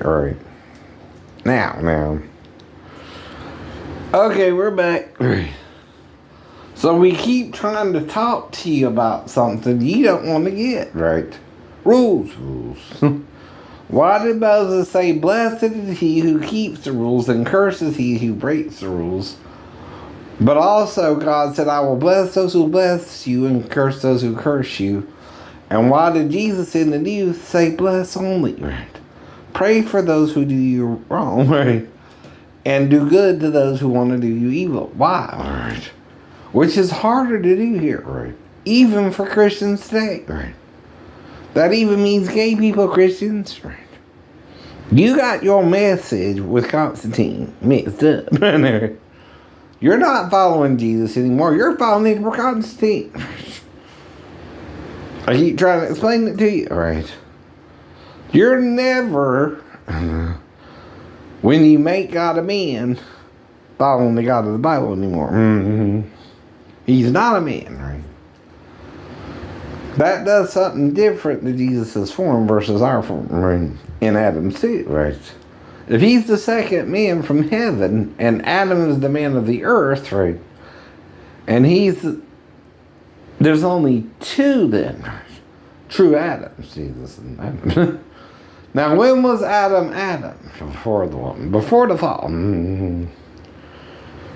right? Now. Okay, we're back. So we keep trying to talk to you about something you don't want to get, right? Rules. Why did Moses say, blessed is he who keeps the rules and curses he who breaks the rules? But also God said, I will bless those who bless you and curse those who curse you. And why did Jesus in the New say bless only, right? Pray for those who do you wrong, right? And do good to those who want to do you evil. Why, right? Which is harder to do here, right? Even for Christians today, right? That even means gay people, Christians, right? You got your message with Constantine mixed up. You're not following Jesus anymore. You're following Constantine. I keep trying to explain it to you, right? You're never, when you make God a man, following the God of the Bible anymore. He's not a man, right? That does something different to Jesus' form versus our form, right? In Adam's too, right? If he's the second man from heaven, and Adam is the man of the earth, right? And there's only two then, right? True Adams, Jesus and Adam. Now, when was Adam? Before the woman, before the fall.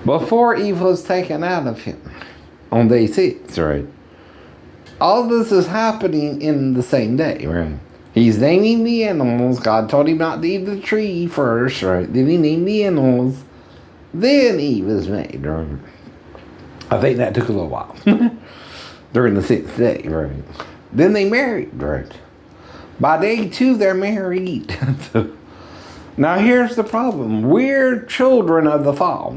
Before Eve was taken out of him on day 6, right? All this is happening in the same day, right? He's naming the animals. God told him not to eat the tree first, right? Then he named the animals. Then Eve is made, right? I think that took a little while. During the 6th day, right? Then they married, right? By day 2, they're married. Now here's the problem. We're children of the fall.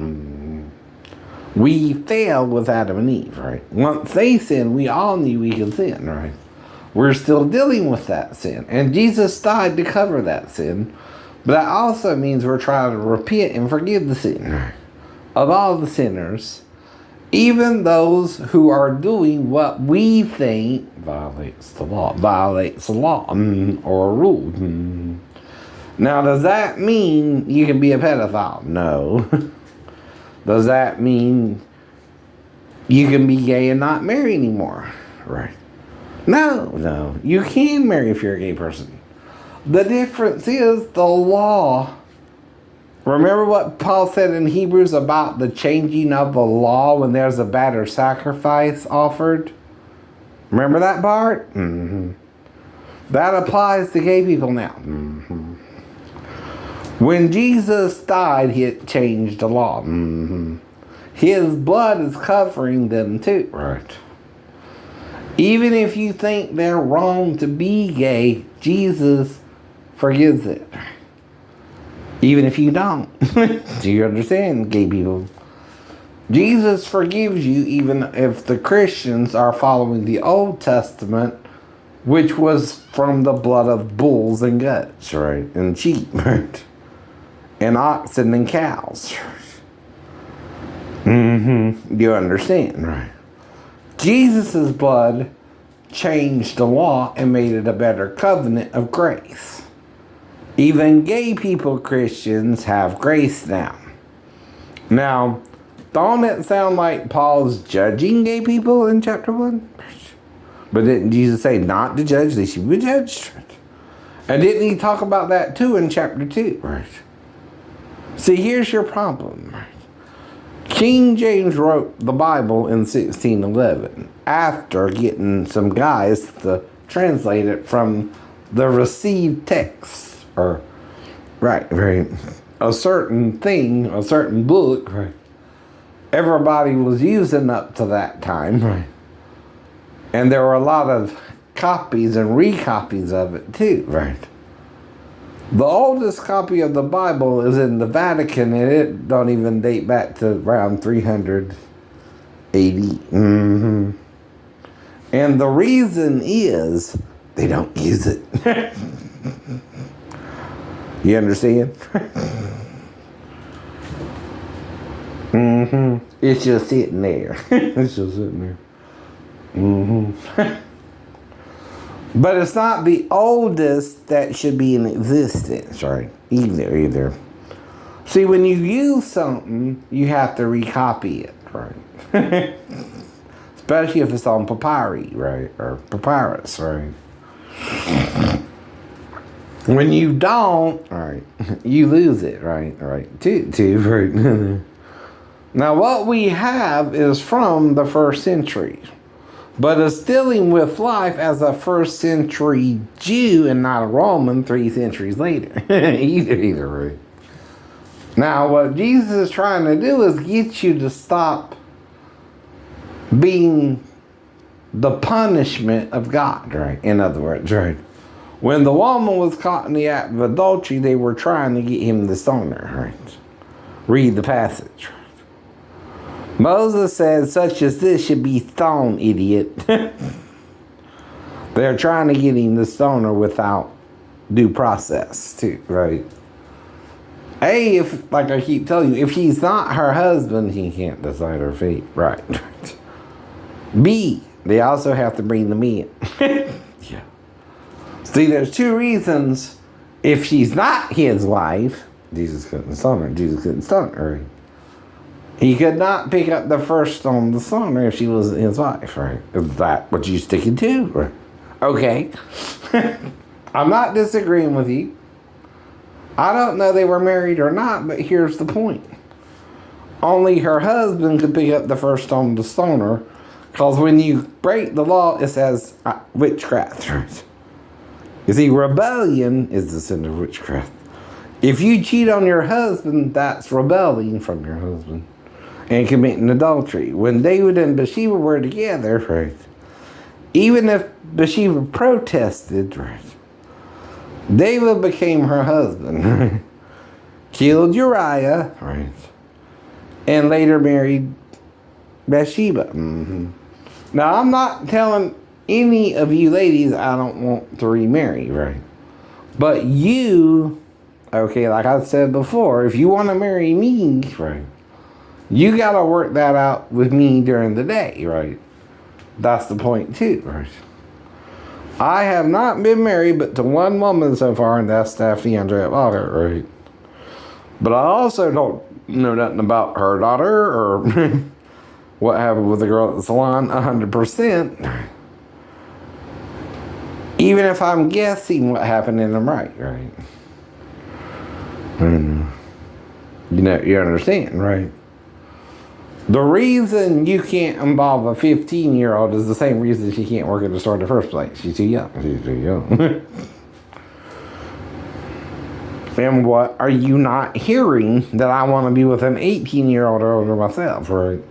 We failed with Adam and Eve, right? Once they sinned, we all knew we could sin, right? We're still dealing with that sin. And Jesus died to cover that sin. But that also means we're trying to repent and forgive the sin, right? Of all the sinners, even those who are doing what we think violates the law or a rule. Now, does that mean you can be a pedophile? No. Does that mean you can be gay and not marry anymore? Right. No. You can marry if you're a gay person. The difference is the law. Remember what Paul said in Hebrews about the changing of the law when there's a better sacrifice offered? Remember that part? That applies to gay people now. When Jesus died, he changed the law. His blood is covering them too. Right. Even if you think they're wrong to be gay, Jesus forgives it. Even if you don't. Do you understand, gay people? Jesus forgives you even if the Christians are following the Old Testament, which was from the blood of bulls and goats, right? And sheep, right? And oxen and cows. You understand, right? Jesus' blood changed the law and made it a better covenant of grace. Even gay people, Christians, have grace now. Now, don't it sound like Paul's judging gay people in chapter 1? But didn't Jesus say not to judge, they should be judged? And didn't he talk about that too in chapter 2? Right. See, here's your problem. King James wrote the Bible in 1611 after getting some guys to translate it from the received text. Or, right, a certain thing, a certain book, right, everybody was using up to that time, right? And there were a lot of copies and recopies of it too, right? The oldest copy of the Bible is in the Vatican, and it don't even date back to around 300 AD. And the reason is they don't use it. You understand? It's just sitting there. It's just sitting there. But it's not the oldest that should be in existence, right? Either. See, when you use something, you have to recopy it, right? Especially if it's on papyri, right? Or papyrus, right? When you don't, right, you lose it, right? Right. Right. Now, what we have is from the first century, but it's dealing with life as a first century Jew and not a Roman 3 centuries later. either, right? Now, what Jesus is trying to do is get you to stop being the punishment of God, right? In other words, right? When the woman was caught in the act of adultery, they were trying to get him to stone her, right? Read the passage. Moses said, such as this should be stoned, idiot. They're trying to get him to stone her without due process, too, right? A, if, like I keep telling you, if he's not her husband, he can't decide her fate, right? B, they also have to bring the men. Yeah. See, there's 2 reasons. If she's not his wife, Jesus couldn't stone her. Jesus couldn't stone her. He could not pick up the first stone to stone her if she was his wife, right? Is that what you sticking to? Or, okay. I'm not disagreeing with you. I don't know they were married or not, but here's the point. Only her husband could pick up the first stone to stone her, because when you break the law, it says witchcraft, right? You see, rebellion is the sin of witchcraft. If you cheat on your husband, that's rebelling from your husband and committing adultery. When David and Bathsheba were together, right, even if Bathsheba protested, right, David became her husband, right, killed Uriah, right, and later married Bathsheba. Mm-hmm. Now, I'm not telling any of you ladies I don't want to remarry, right? But you, okay, like I said before, if you want to marry me, right, you got to work that out with me during the day, right? That's the point too, right? I have not been married but to one woman so far, and that's Stephanie Andrea Walker, right? But I also don't know nothing about her daughter or what happened with the girl at the salon 100%. Even if I'm guessing what happened in them, right? And, you understand, right? The reason you can't involve a 15-year-old is the same reason she can't work at the store in the first place. She's too young. And what are you not hearing that I want to be with an 18-year-old or older myself, right?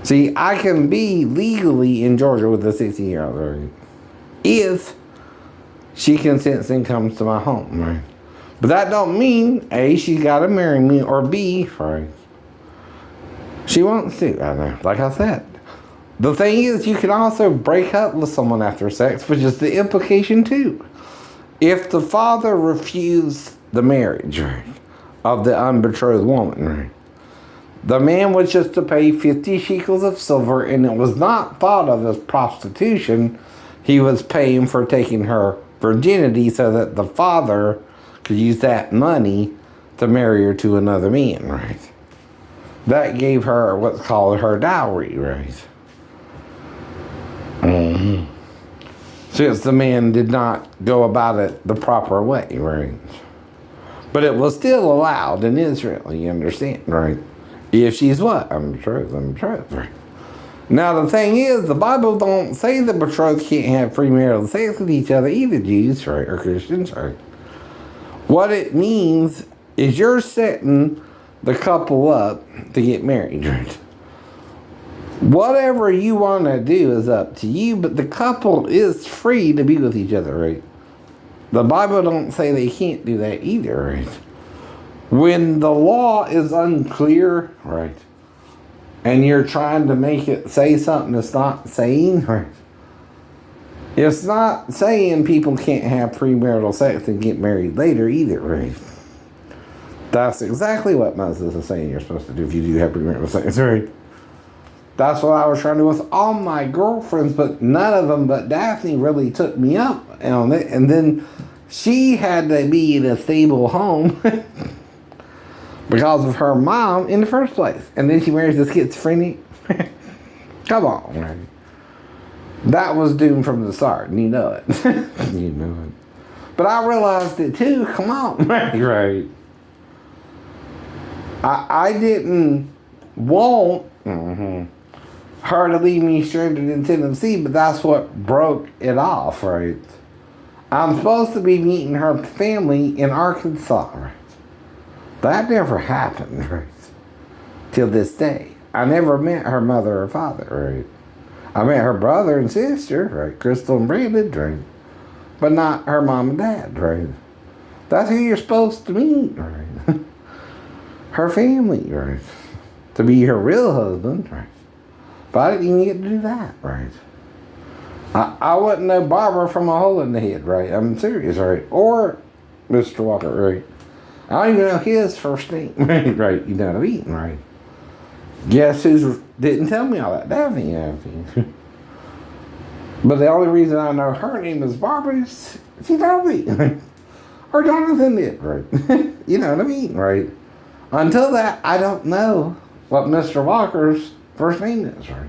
See, I can be legally in Georgia with a 16-year-old, right? If she consents and comes to my home, right? But that don't mean, A, she's got to marry me, or B, right, she wants to. I know, like I said. The thing is, you can also break up with someone after sex, which is the implication too. If the father refused the marriage, right, of the unbetrothed woman, right, the man was just to pay 50 shekels of silver, and it was not thought of as prostitution. He was paying for taking her virginity so that the father could use that money to marry her to another man, right? That gave her what's called her dowry, right? Mm-hmm. Since the man did not go about it the proper way, right? But it was still allowed in Israel, you understand, right? If she's what? Unbetrothed, right? Now, the thing is, the Bible don't say the betrothed can't have premarital sex with each other, either Jews, right, or Christians, right? What it means is you're setting the couple up to get married, right? Whatever you want to do is up to you, but the couple is free to be with each other, right? The Bible don't say they can't do that either, right? When the law is unclear, right, and you're trying to make it say something it's not saying, right? It's not saying people can't have premarital sex and get married later either, right? That's exactly what Moses is saying you're supposed to do if you do have premarital sex, right? That's what I was trying to do with all my girlfriends, but none of them but Daphne really took me up on it. And then she had to be in a stable home because of her mom in the first place. And then she marries a schizophrenic. Come on, man. That was doomed from the start, and you know it. You know it. But I realized it too. Come on, right? I didn't want her to leave me stranded in Tennessee, but that's what broke it off, right? I'm supposed to be meeting her family in Arkansas, right? That never happened, right? Till this day. I never met her mother or father, right? I met her brother and sister, right? Crystal and Brandon, right? But not her mom and dad, right? That's who you're supposed to meet, right? Her family, right? To be her real husband, right? But I didn't even get to do that, right? I wouldn't know Barbara from a hole in the head, right? I'm serious, right? Or Mr. Walker, right? I don't even know his first name, right? You know what I mean, right? Guess who didn't tell me all that? Daphne. But the only reason I know her name is Barbara is she told me. Or Jonathan did, right? You know what I mean, right? Until that, I don't know what Mr. Walker's first name is, right?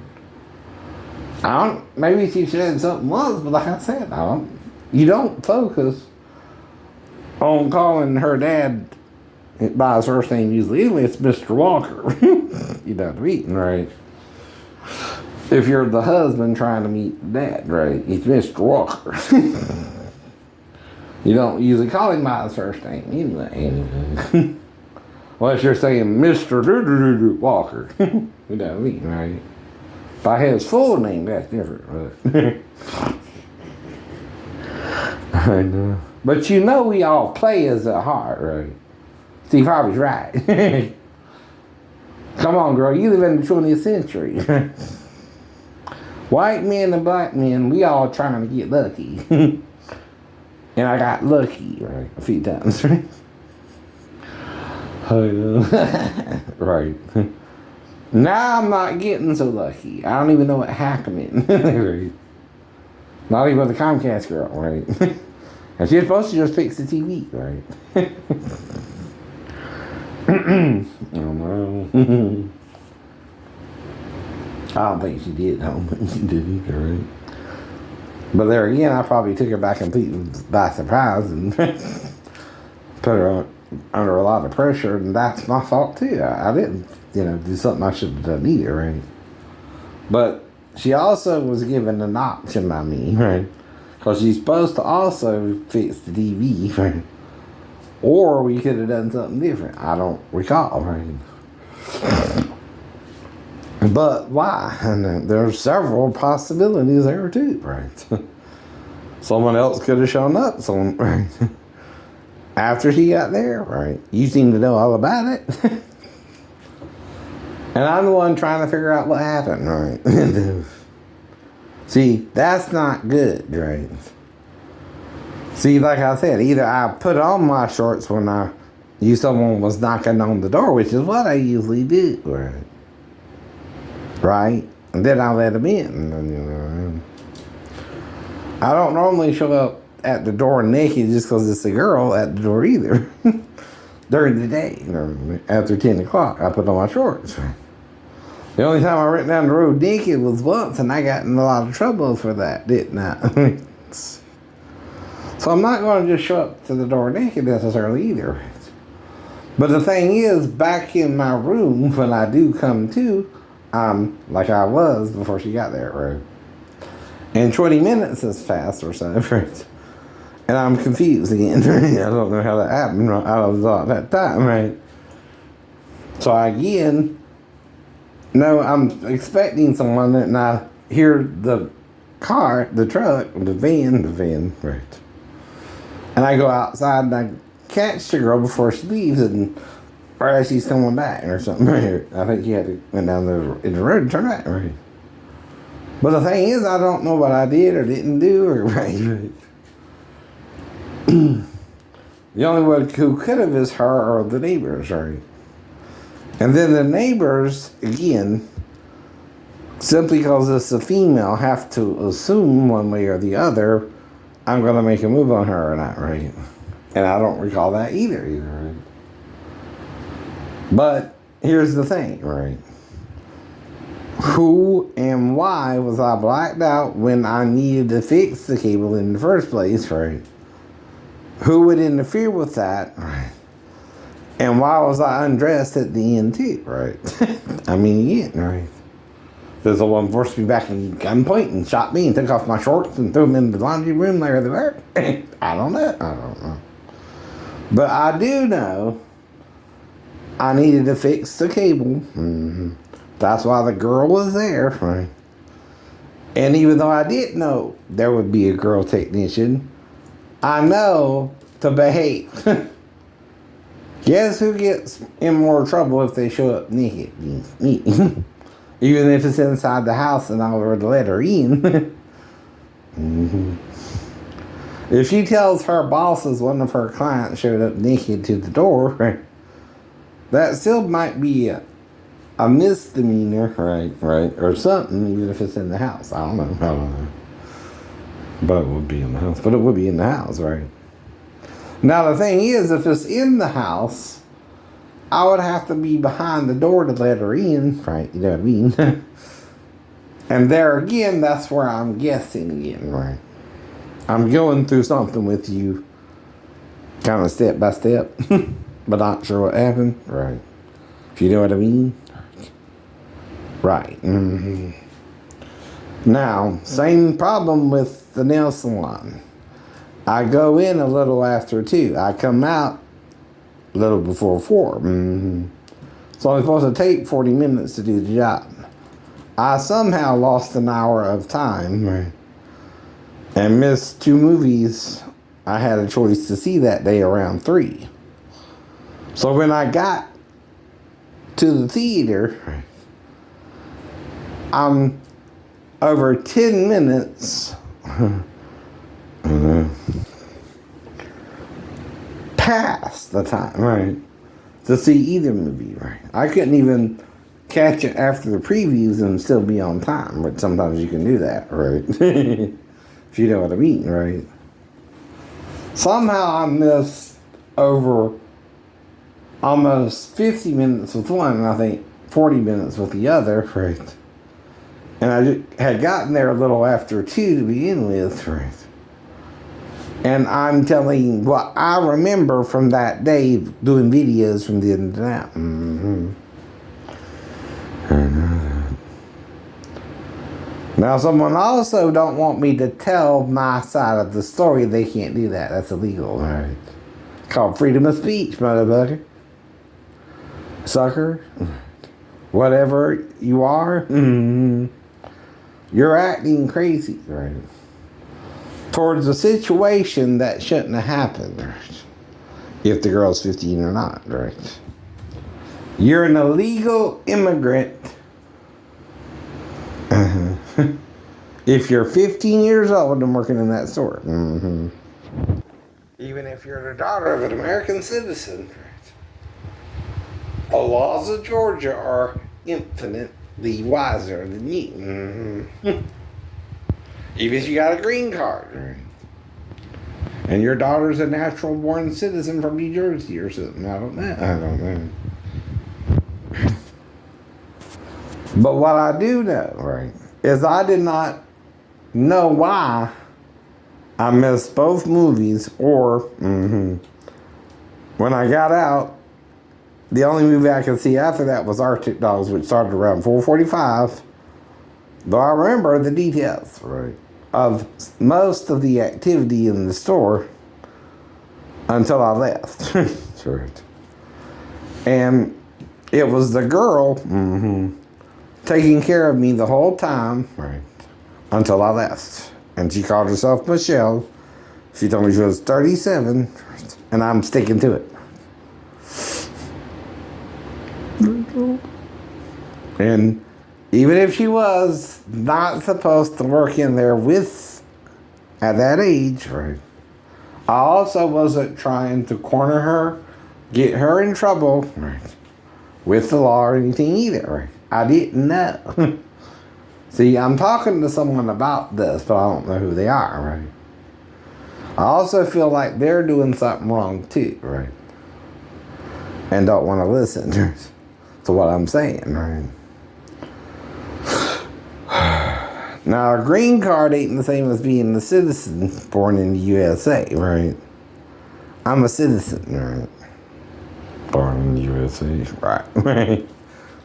Maybe she said something was, but like I said, you don't focus on calling her dad by his first name usually. Anyway, it's Mr. Walker. You know what I mean, right? If you're the husband trying to meet dad, right? It's Mr. Walker. You don't usually call him by his first name anyway. Unless you're saying Mr. Walker. You know what I mean, right? By his full name, that's different. But I know. But you know we all play as a heart, right? Steve Harvey's right. Come on, girl. You live in the 20th century. White men and black men, we all trying to get lucky. And I got lucky, right? A few times, right? Right. Now I'm not getting so lucky. I don't even know what happened. Right? Not even with the Comcast girl, right? And she's supposed to just fix the TV, right? Oh no. I don't think she did. I don't think she did either, right? But there again, I probably took her back completely by surprise and put her under a lot of pressure, and that's my fault too. I didn't, do something I should have done either, right? But she also was given an option by me, right? Because she's supposed to also fix the TV, right? Or we could have done something different. I don't recall, right? But why? And there's several possibilities there too, right? Someone else could have shown up, right? After she got there, right? You seem to know all about it. And I'm the one trying to figure out what happened, right? See, that's not good, right? See, like I said, either I put on my shorts when someone was knocking on the door, which is what I usually do, right? Right? And then I let them in. I don't normally show up at the door naked just because it's a girl at the door either. During the day, after 10 o'clock, I put on my shorts. The only time I went down the road naked was once, and I got in a lot of trouble for that, didn't I? So I'm not going to just show up to the door naked necessarily either. But the thing is, back in my room, when I do come to, like I was before she got there, right? And 20 minutes has passed or so, right? And I'm confused again. I don't know how that happened. I was at that time, right? So I'm expecting someone, and I hear the car, the truck, the van, right? And I go outside and I catch the girl before she leaves, or as she's coming back or something. Right? I think she had to went down in the road and turn back, right? But the thing is, I don't know what I did or didn't do, or right. The only one who could have is her or the neighbors, right? And then the neighbors, again, Simply because it's a female, have to assume one way or the other I'm going to make a move on her or not, right? And I don't recall that either, right? But here's the thing, right? Who and why was I blacked out when I needed to fix the cable in the first place, right? Who would interfere with that, right? And why was I undressed at the end too, right? I mean, again, right? There's the one forced me back and gunpoint and shot me and took off my shorts and threw them in the laundry room there. I don't know. But I do know I needed to fix the cable. Mm-hmm. That's why the girl was there, right? And even though I didn't know there would be a girl technician, I know to behave. Guess who gets in more trouble if they show up naked? Me. Even if it's inside the house and I were to let her in. Mm-hmm. If she tells her bosses one of her clients showed up naked to the door, right, that still might be a misdemeanor, right, or something, even if it's in the house. I don't know. But it would be in the house. But it would be in the house, right? Now, the thing is, if it's in the house, I would have to be behind the door to let her in, right? You know what I mean? And there again, that's where I'm guessing again, right? I'm going through something with you, kind of step by step, but not sure what happened, right? If you know what I mean? Right. Mm-hmm. Now, same problem with the nail salon. I go in a little after 2. I come out a little before 4. Mm-hmm. So I'm supposed to take 40 minutes to do the job. I somehow lost an hour of time, right, and missed 2 movies I had a choice to see that day around 3. So when I got to the theater, I'm over 10 minutes past the time, right, to see either movie, right. I couldn't even catch it after the previews and still be on time, but sometimes you can do that, right? If you know what I mean, right? Somehow I missed over almost 50 minutes with one, and I think 40 minutes with the other, right? And I had gotten there a little after 2 to begin with, right? And I'm telling what I remember from that day doing videos from the internet. Mm-hmm. Now, someone also don't want me to tell my side of the story. They can't do that. That's illegal, right? Called freedom of speech, motherfucker. Sucker. Whatever you are. Mm-hmm. You're acting crazy, right? Towards a situation that shouldn't have happened, right? If the girl's 15 or not, right? You're an illegal immigrant. If you're 15 years old and working in that store. Mm-hmm. Even if you're the daughter of an American citizen, right? The laws of Georgia are infinitely wiser than you. Mm-hmm. Even if you got a green card, right? And your daughter's a natural born citizen from New Jersey or something. I don't know. But what I do know, right, is I did not know why I missed both movies, or when I got out, the only movie I could see after that was Arctic Dogs, which started around 4:45. Though I remember the details, right, of most of the activity in the store until I left. Right. And it was the girl taking care of me the whole time, right, until I left. And she called herself Michelle. She told me she was 37, and I'm sticking to it. And even if she was not supposed to work in there with, at that age, right, I also wasn't trying to corner her, get her in trouble, right, with the law or anything either, right. I didn't know. See, I'm talking to someone about this, but I don't know who they are, right? I also feel like they're doing something wrong too, right? And don't want to listen to what I'm saying, right? Now, a green card ain't the same as being a citizen born in the USA, right? I'm a citizen, right? Born in the USA, right?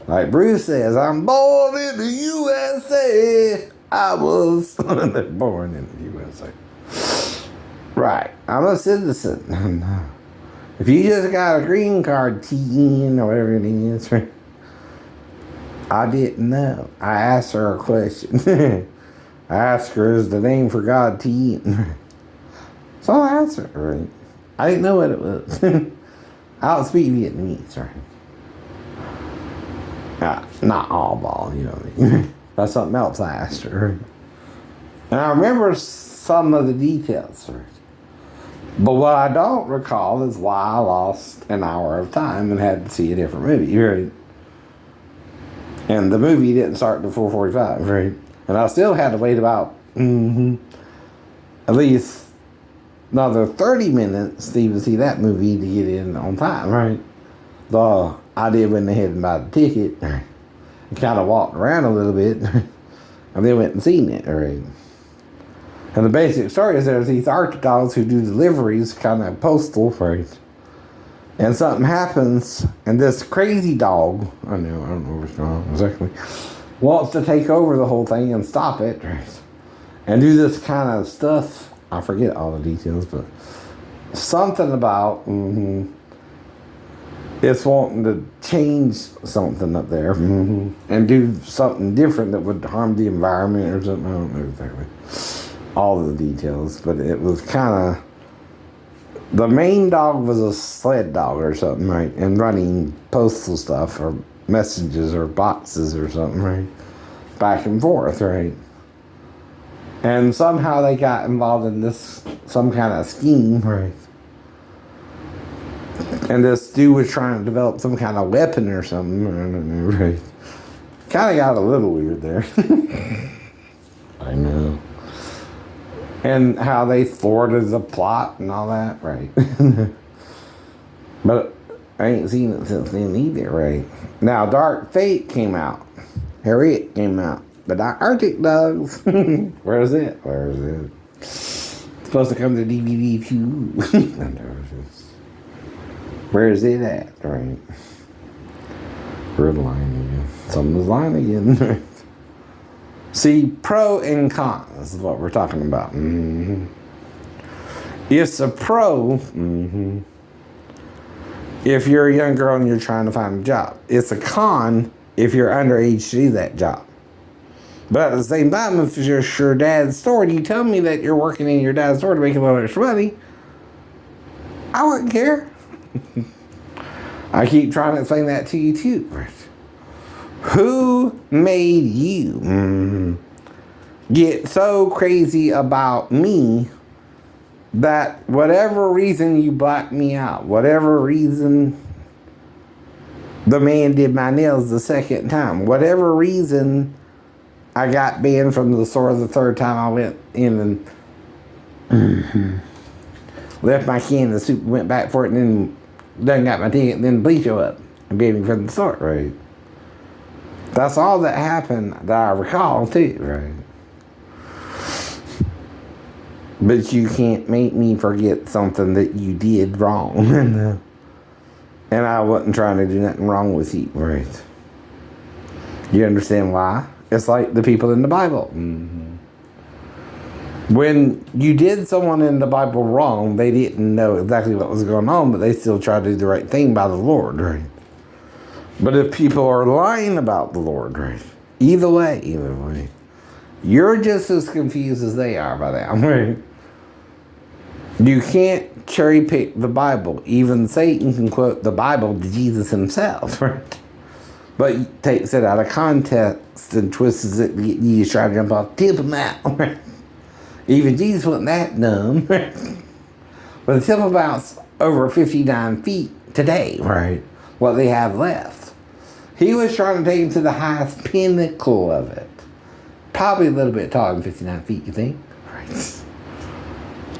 Like Bruce says, I'm born in the USA. I was born in the USA. Right, I'm a citizen. If you just got a green card, TN, or whatever it is, right? I didn't know. I asked her a question. I asked her, is the name for God TN? So I asked her, right? I didn't know what it was. I don't speak Vietnamese, right? Not all ball, you know what I mean? That's something else I asked her. And I remember some of the details, right? But what I don't recall is why I lost an hour of time and had to see a different movie, right? And the movie didn't start until 4:45, right? And I still had to wait about at least another 30 minutes to even see that movie to get in on time, right? So I did went ahead and buy the ticket and kind of walked around a little bit and then went and seen it, right? And the basic story is there's these Arctic dogs who do deliveries, kind of postal, right? And something happens, and this crazy dog, I don't know what's going on exactly, wants to take over the whole thing and stop it, right? And do this kind of stuff. I forget all the details, but something about it's wanting to change something up there and do something different that would harm the environment or something. I don't know exactly all the details, but it was kind of, the main dog was a sled dog or something, right? And running postal stuff or messages or boxes or something, right? Back and forth, right? And somehow they got involved in this, some kind of scheme, right? And this dude was trying to develop some kind of weapon or something, I don't know, right? Kind of got a little weird there. I know. And how they thwarted the plot and all that, right? But I ain't seen it since then either, right? Now, Dark Fate came out. Harriet came out. But Arctic Dogs, where is it? Where is it? It's supposed to come to DVD too. Where is it at, right? Red line again. Something's lying again. See, pro and cons is what we're talking about. It's a pro if you're a young girl and you're trying to find a job. It's a con if you're underage to do that job. But at the same time, if it's your dad's store and you tell me that you're working in your dad's store to make a little extra money, I wouldn't care. I keep trying to explain that to you too. Who made you get so crazy about me that whatever reason you blacked me out, whatever reason the man did my nails the second time, whatever reason I got banned from the store the third time I went in and left my can of soup, went back for it, and then done got my ticket, and then the police show up and banned me from the store, right? That's all that happened that I recall too, right? But you can't make me forget something that you did wrong. And I wasn't trying to do nothing wrong with you, right? You understand why? It's like the people in the Bible. When you did someone in the Bible wrong, they didn't know exactly what was going on, but they still tried to do the right thing by the Lord, right? But if people are lying about the Lord, right? Either way, you're just as confused as they are by that, right? You can't cherry pick the Bible. Even Satan can quote the Bible to Jesus himself, right? But he takes it out of context and twists it to get you to try to jump off the tip of Mount, right? Even Jesus wasn't that dumb, right? But the Temple Mount's over 59 feet today, right? What they have left. He was trying to take him to the highest pinnacle of it. Probably a little bit taller than 59 feet, you think? Right.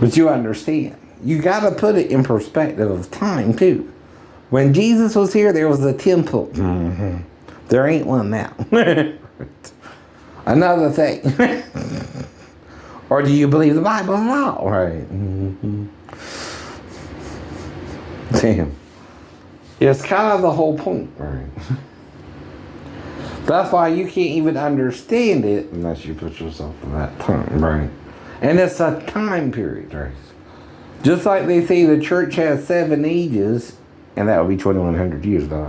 But you understand. You got to put it in perspective of time, too. When Jesus was here, there was a temple. Mm-hmm. There ain't one now. Another thing. Or do you believe the Bible at all? Right. Mm-hmm. Damn. It's kind of the whole point, right? That's why you can't even understand it unless you put yourself in that time, right? And it's a time period, right? Just like they say the church has 7 ages, and that would be 2,100 years, by the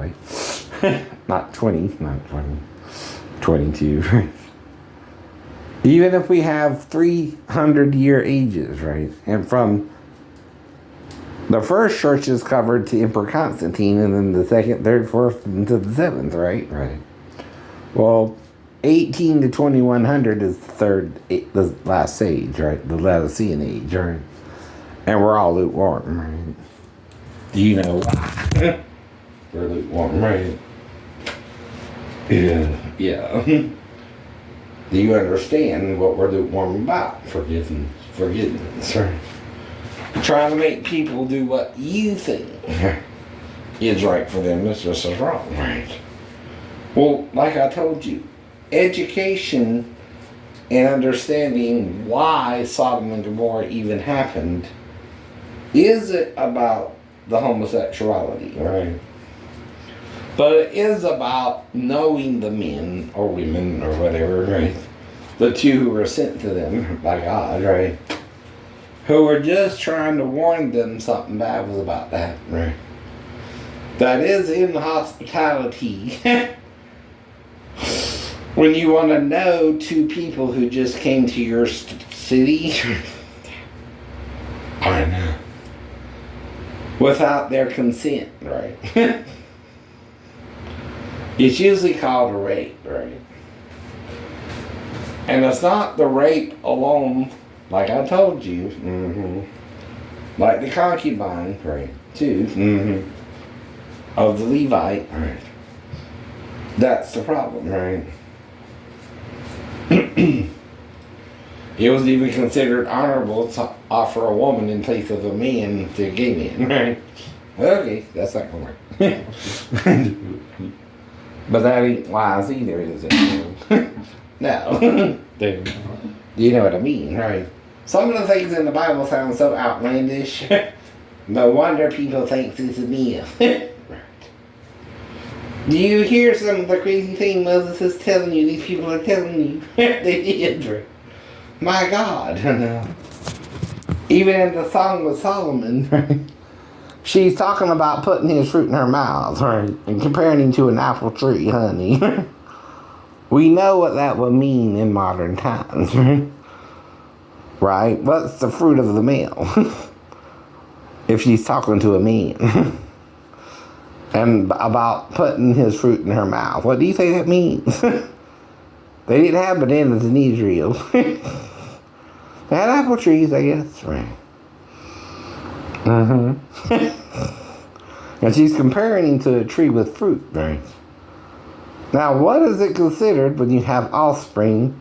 way. Not 20, not 20. 22. Even if we have 300-year ages, right? And from the first church is covered to Emperor Constantine, and then the second, third, fourth, into the 7th, right? Right. Well, 18 to 2100 is the last age, right? The Laodicean age, right? And we're all lukewarm, right? Do you know why? We're lukewarm, right? Yeah. Do you understand what we're lukewarm about? Forgiveness, right? Trying to make people do what you think is right for them is just as wrong, right? Well, like I told you, education and understanding why Sodom and Gomorrah even happened isn't about the homosexuality, right? But it is about knowing the men or women or whatever, right? The two who were sent to them by God, right? Who were just trying to warn them something bad was about to happen, right? That is in hospitality. When you want to know 2 people who just came to your city, I know, without their consent, right? It's usually called a rape, right? And it's not the rape alone, like I told you, like the concubine, right, too, of the Levite, right? That's the problem, right? It was even considered honorable to offer a woman in place of a man to a gay man, right? Okay, that's not gonna work. But that ain't wise either, is it? No. Do you know what I mean, right? Some of the things in the Bible sound so outlandish. No wonder people think this is myth. Do you hear some of the crazy things Moses is telling you? These people are telling you. They did. My God. Even in the Song of Solomon, right? She's talking about putting his fruit in her mouth, right? And comparing him to an apple tree, honey. We know what that would mean in modern times, right? Right? What's the fruit of the male? If she's talking to a man. And about putting his fruit in her mouth. What do you think that means? They didn't have bananas in Israel. They had apple trees, I guess. Right. And she's comparing him to a tree with fruit, right? Now, what is it considered when you have offspring?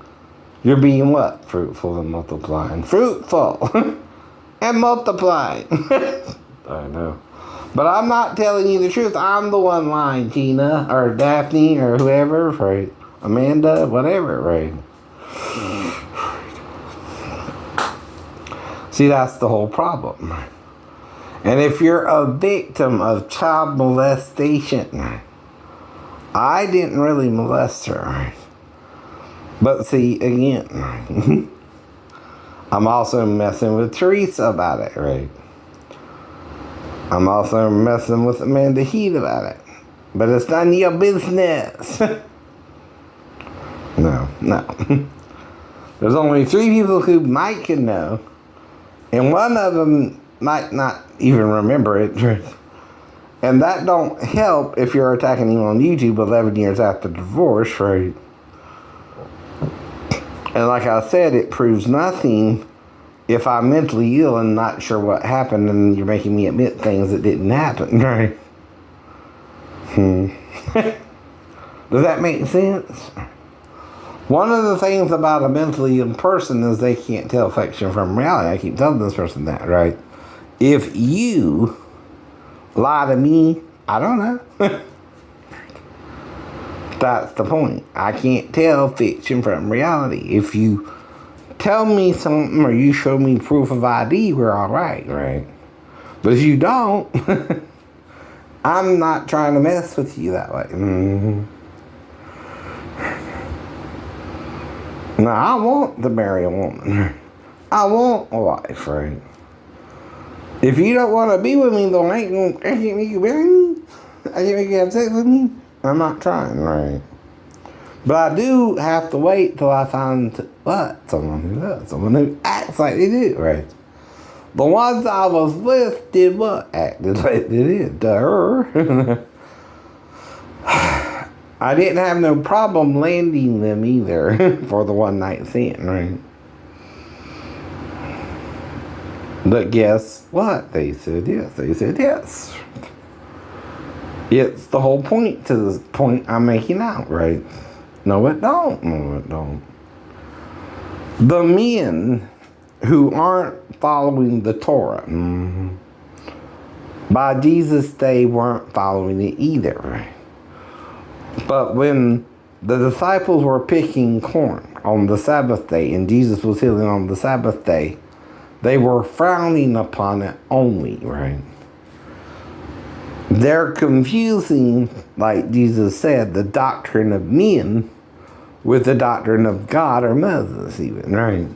You're being what? Fruitful and multiplying. Fruitful and multiplying. I know. But I'm not telling you the truth. I'm the one lying, Tina, or Daphne, or whoever, right? Amanda, whatever, right? See, that's the whole problem. And if you're a victim of child molestation, I didn't really molest her. But see, again, I'm also messing with Teresa about it, right? I'm also messing with Amanda Heath about it. But it's none of your business. No. There's only 3 people who might can know. And one of them might not even remember it. And that don't help if you're attacking him on YouTube 11 years after the divorce, right? And like I said, it proves nothing if I'm mentally ill and not sure what happened and you're making me admit things that didn't happen, right? Does that make sense? One of the things about a mentally ill person is they can't tell fiction from reality. I keep telling this person that, right? If you lie to me, I don't know. That's the point. I can't tell fiction from reality. If you tell me something or you show me proof of ID, we're all right, right? But if you don't, I'm not trying to mess with you that way. Mm-hmm. Now, I want to marry a woman. I want a wife, right? If you don't want to be with me, though, I can't make you marry me. I can't make you have sex with me. I'm not trying, right? But I do have to wait till I find what? Someone who does. Someone who acts like they do, right? The ones I was with did what? Acted like they did to her. I didn't have no problem landing them either for the one night stand, right? But guess what? They said yes. They said yes. It's the whole point to the point I'm making out, right? No, it don't. No, it don't. The men who aren't following the Torah, by Jesus' they weren't following it either, right? But when the disciples were picking corn on the Sabbath day and Jesus was healing on the Sabbath day, they were frowning upon it only, right? They're confusing, like Jesus said, the doctrine of men with the doctrine of God or Moses even, right?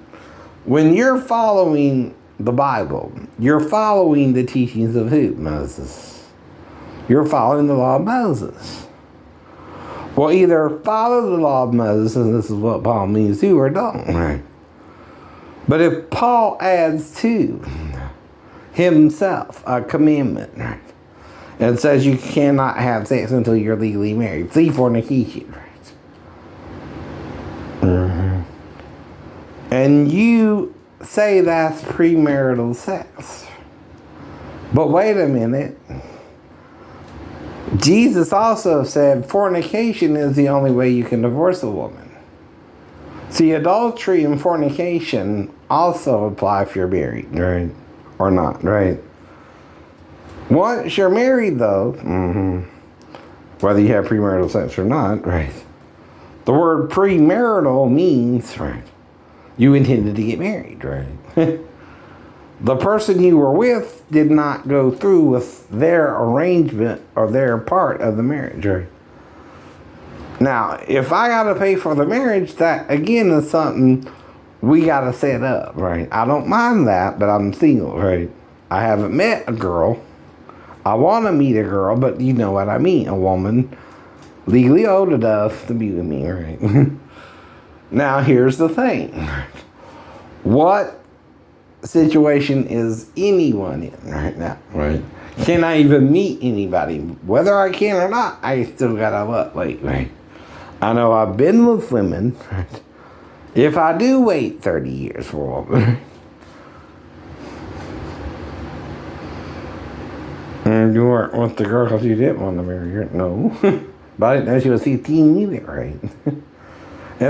When you're following the Bible, you're following the teachings of who? Moses. You're following the law of Moses. Well, either follow the law of Moses, and this is what Paul means to, or don't, right? But if Paul adds to himself a commandment, right, and says you cannot have sex until you're legally married, see fornication, right? Mm-hmm. And you say that's premarital sex. But wait a minute. Jesus also said fornication is the only way you can divorce a woman. See, adultery and fornication also apply if you're married, right? Or not, right? Once you're married, though, whether you have premarital sex or not, right? The word premarital means, right, you intended to get married, right? The person you were with did not go through with their arrangement or their part of the marriage, right? Now, if I got to pay for the marriage, that, again, is something we got to set up, right? I don't mind that, but I'm single, right? I haven't met a girl. I want to meet a girl, but you know what I mean. A woman legally old enough to be with me, right? Now, here's the thing. What situation is anyone in right now, right? Can I even meet anybody? Whether I can or not, I still gotta wait, right? I know I've been with women, right? If I do wait 30 years for a woman, and you weren't with the girl because you didn't want to marry her, no. But I didn't know she was 15 either, right?